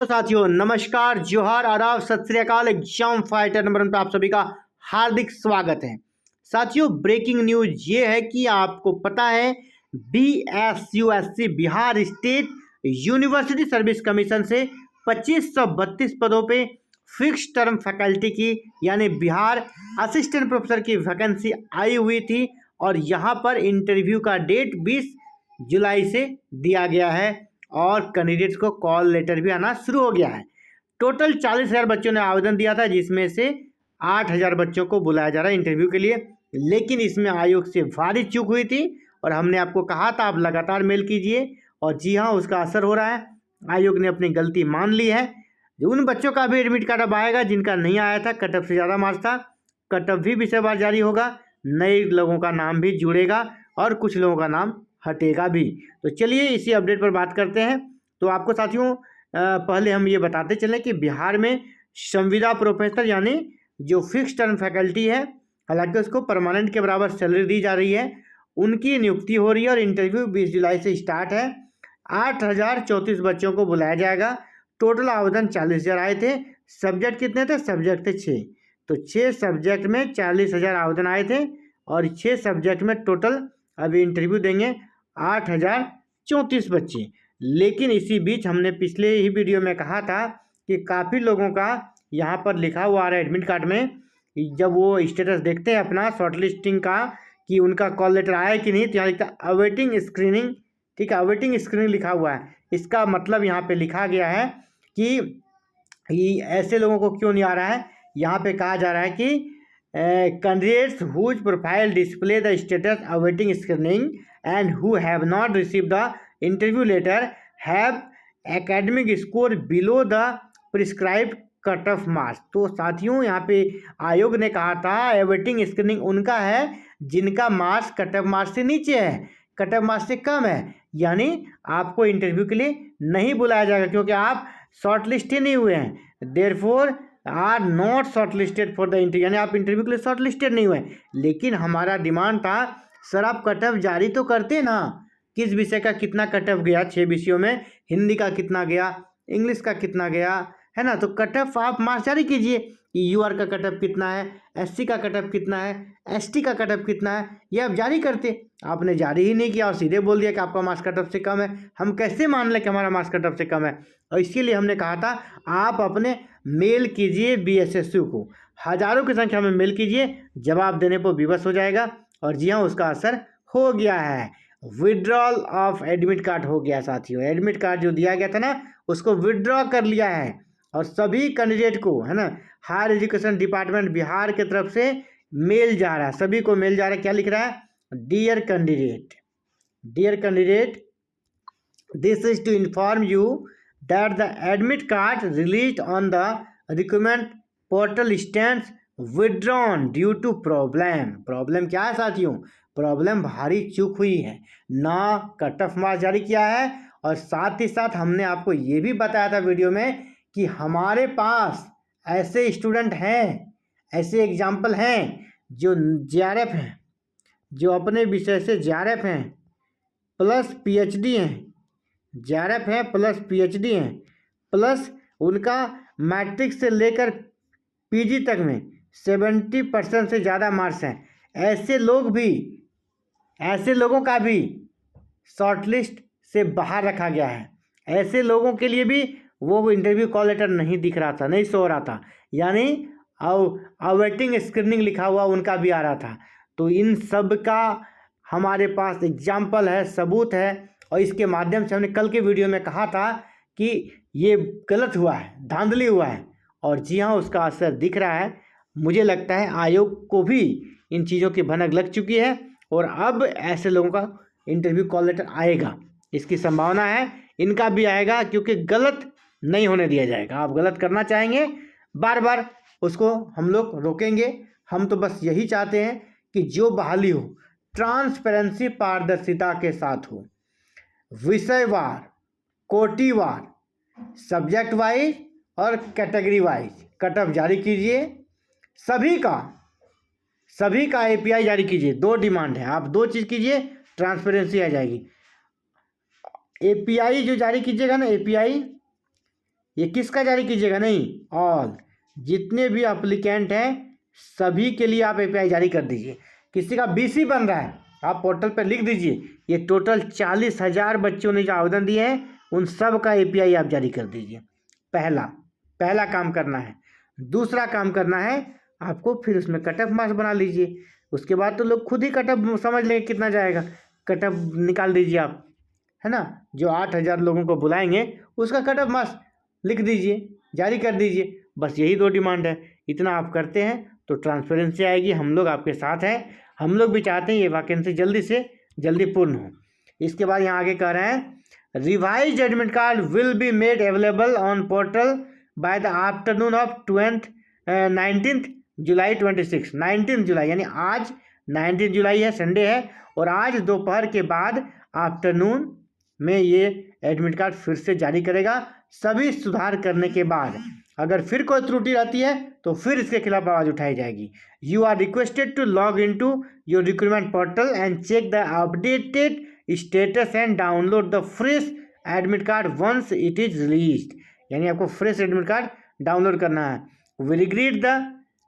तो साथियों नमस्कार, जोहार, आदाब, सत श्री अकाल। एग्जाम फाइटर नंबर 1 पे आप सभी का हार्दिक स्वागत है। साथियों ब्रेकिंग न्यूज ये है कि आपको पता है BSUSC Bihar state university service commission से 2532 पदों पे फिक्स टर्म फैकल्टी की यानी बिहार असिस्टेंट प्रोफेसर की वैकेंसी आई हुई थी और यहाँ पर इंटरव्यू का डेट 20 जुलाई से दिया गया है और कैंडिडेट्स को कॉल लेटर भी आना शुरू हो गया है। टोटल 40,000 बच्चों ने आवेदन दिया था, जिसमें से 8,000 बच्चों को बुलाया जा रहा है इंटरव्यू के लिए। लेकिन इसमें आयोग से भारी चूक हुई थी और हमने आपको कहा था आप लगातार मेल कीजिए, और जी हाँ, उसका असर हो रहा है। आयोग ने अपनी गलती मान ली है। उन बच्चों का भी एडमिट कार्ड अब आएगा जिनका नहीं आया था, कट ऑफ से ज़्यादा मार्क्स था। कट ऑफ भी विषयवार जारी होगा, नए लोगों का नाम भी जुड़ेगा और कुछ लोगों का नाम हटेगा भी। तो चलिए इसी अपडेट पर बात करते हैं। तो आपको साथियों पहले हम ये बताते चलें कि बिहार में संविदा प्रोफेसर यानी जो फिक्स टर्म फैकल्टी है, हालांकि उसको परमानेंट के बराबर सैलरी दी जा रही है, उनकी नियुक्ति हो रही है और इंटरव्यू 20 जुलाई से स्टार्ट है। 8,034 बच्चों को बुलाया जाएगा। टोटल आवेदन 40,000 आए थे। सब्जेक्ट कितने थे? सब्जेक्ट थे 6। तो 6 सब्जेक्ट में 40,000 आवेदन आए थे और 6 सब्जेक्ट में टोटल अभी इंटरव्यू देंगे 8,034 बच्चे। लेकिन इसी बीच हमने पिछले ही वीडियो में कहा था कि काफ़ी लोगों का यहाँ पर लिखा हुआ आ रहा है एडमिट कार्ड में, जब वो स्टेटस देखते हैं अपना शॉर्ट लिस्टिंग का कि उनका कॉल लेटर आया कि नहीं, तो यहाँ लिखता है अवेटिंग स्क्रीनिंग। ठीक है, अवेटिंग स्क्रीनिंग लिखा हुआ है। इसका मतलब यहाँ पे लिखा गया है कि ऐसे लोगों को क्यों नहीं आ रहा है। यहाँ पे कहा जा रहा है कि candidates whose profile display the status awaiting screening and who have not receive the interview letter have academic score below the prescribed cut off marks. तो साथियों यहाँ पे आयोग ने कहा था अवेटिंग स्क्रीनिंग उनका है जिनका मार्क्स कट ऑफ मार्क्स से नीचे है, कट ऑफ मार्क्स से कम है, यानी आपको इंटरव्यू के लिए नहीं बुलाया जाएगा क्योंकि आप शॉर्ट लिस्ट ही नहीं हुए हैं। Therefore are not short listed for the interview, यानी आप इंटरव्यू के लिए शॉर्ट लिस्टेड नहीं हुए। लेकिन हमारा डिमांड था सर आप कट ऑफ जारी तो करते ना, किस विषय का कितना कट ऑफ गया, 6 विषयों में हिंदी का कितना गया, इंग्लिश का कितना गया, है ना। तो कट ऑफ आप मार्क्स जारी कीजिए कि यूआर का कट ऑफ कितना है, एससी का कट ऑफ कितना है, एसटी का कट ऑफ कितना है, ये आप जारी करते। आपने जारी ही नहीं किया और सीधे बोल दिया कि आपका मार्क्स कट ऑफ से कम है। हम कैसे मान लें कि हमारा मार्क्स कट ऑफ से कम है? और इसीलिए हमने कहा था आप अपने मेल कीजिए BSSU को, हज़ारों की संख्या में मेल कीजिए, जवाब देने पर विवश हो जाएगा। और जी हाँ, उसका असर हो गया है। विड्रॉल ऑफ एडमिट कार्ड हो गया साथियों। एडमिट कार्ड जो दिया गया था ना, उसको विड्रॉ कर लिया है और सभी कैंडिडेट को, है ना, हायर एजुकेशन डिपार्टमेंट बिहार की तरफ से मेल जा रहा है, सभी को मेल जा रहा है। क्या लिख रहा है? Dear candidate, dear candidate, this is to inform you that the admit card release on the recruitment portal stands withdrawn due to problem. Problem क्या है साथियों? प्रॉब्लम भारी चूक हुई है, ना कट ऑफ मार्क्स जारी किया है। और साथ ही साथ हमने आपको ये भी बताया था वीडियो में कि हमारे पास ऐसे स्टूडेंट हैं, ऐसे एग्जाम्पल हैं जो JRF हैं, जो अपने विषय से JRF हैं प्लस PhD हैं, JRF हैं प्लस PhD हैं, प्लस उनका मैट्रिक से लेकर PG तक में 70% से ज़्यादा मार्क्स हैं। ऐसे लोग भी, ऐसे लोगों का भी शॉर्टलिस्ट से बाहर रखा गया है। ऐसे लोगों के लिए भी वो इंटरव्यू कॉल लेटर नहीं दिख रहा था, नहीं शो रहा था, यानी अवेटिंग स्क्रीनिंग लिखा हुआ उनका भी आ रहा था। तो इन सब का हमारे पास एग्जाम्पल है, सबूत है, और इसके माध्यम से हमने कल के वीडियो में कहा था कि ये गलत हुआ है, धांधली हुआ है, और जी हाँ, उसका असर दिख रहा है। मुझे लगता है आयोग को भी इन चीज़ों की भनक लग चुकी है और अब ऐसे लोगों का इंटरव्यू कॉल लेटर आएगा, इसकी संभावना है इनका भी आएगा, क्योंकि गलत नहीं होने दिया जाएगा। आप गलत करना चाहेंगे बार बार, उसको हम लोग रोकेंगे। हम तो बस यही चाहते हैं कि जो बहाली हो ट्रांसपेरेंसी, पारदर्शिता के साथ हो, विषयवार, कोटिवार, सब्जेक्ट वाइज और कैटेगरी वाइज कट ऑफ जारी कीजिए। सभी का API जारी कीजिए। 2 डिमांड है, आप 2 चीज़ कीजिए, ट्रांसपेरेंसी आ जाएगी। API जो जारी कीजिएगा ना, API ये किसका जारी कीजिएगा? नहीं, ऑल, जितने भी एप्लीकेंट हैं सभी के लिए आप API जारी कर दीजिए। किसी का BC बन रहा है, आप पोर्टल पर लिख दीजिए ये टोटल 40,000 बच्चों ने जो आवेदन दिए हैं उन सब का API आप जारी कर दीजिए। पहला काम करना है। दूसरा काम करना है आपको, फिर उसमें कट ऑफ मार्क्स बना लीजिए। उसके बाद तो लोग खुद ही कट ऑफ समझ लेंगे कितना जाएगा, कट ऑफ निकाल दीजिए आप, है ना। जो 8,000 लोगों को बुलाएंगे उसका कट ऑफ मार्क्स लिख दीजिए, जारी कर दीजिए। बस यही 2 डिमांड है। इतना आप करते हैं तो ट्रांसपेरेंसी आएगी, हम लोग आपके साथ हैं। हम लोग भी चाहते हैं ये वैकेंसी जल्दी से जल्दी पूर्ण हो। इसके बाद यहाँ आगे कह रहे हैं revised admit card will be made available on portal by the afternoon of 19 जुलाई 26। 19 जुलाई यानी आज 19 जुलाई है, संडे है, और आज दोपहर के बाद आफ्टरनून में ये एडमिट कार्ड फिर से जारी करेगा। सभी सुधार करने के बाद अगर फिर कोई त्रुटि रहती है तो फिर इसके खिलाफ आवाज़ उठाई जाएगी। You are requested to log in to your recruitment portal and check the updated status and download the fresh admit card once it is released. यानी आपको फ्रेश एडमिट कार्ड डाउनलोड करना है। We regret the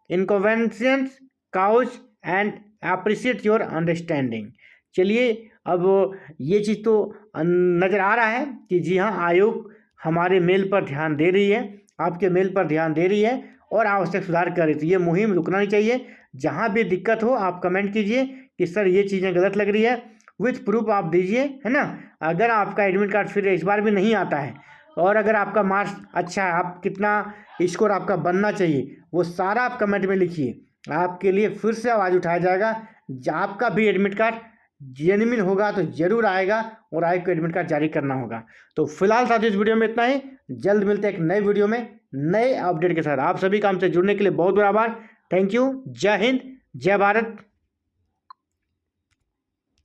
inconvenience caused and appreciate your understanding. चलिए, अब ये चीज़ तो नज़र आ रहा है कि जी हाँ, आयोग हमारे मेल पर ध्यान दे रही है, आपके मेल पर ध्यान दे रही है और आवश्यक सुधार कर रही थी। ये मुहिम रुकना नहीं चाहिए। जहाँ भी दिक्कत हो आप कमेंट कीजिए कि सर ये चीज़ें गलत लग रही है, विथ प्रूफ आप दीजिए, है ना। अगर आपका एडमिट कार्ड फिर इस बार भी नहीं आता है और अगर आपका मार्क्स अच्छा है, आप कितना स्कोर आपका बनना चाहिए, वो सारा आप कमेंट में लिखिए। आपके लिए फिर से आवाज़ उठाया जाएगा। आपका भी एडमिट कार्ड जेन्युइन होगा तो जरूर आएगा और आयोग को एडमिट कार्ड जारी करना होगा। तो फिलहाल साथियों इस वीडियो में इतना ही। जल्द मिलते हैं एक नए वीडियो में नए अपडेट के साथ। आप सभी काम से जुड़ने के लिए बहुत बहुत आभार। Thank you. जय हिंद, जय भारत।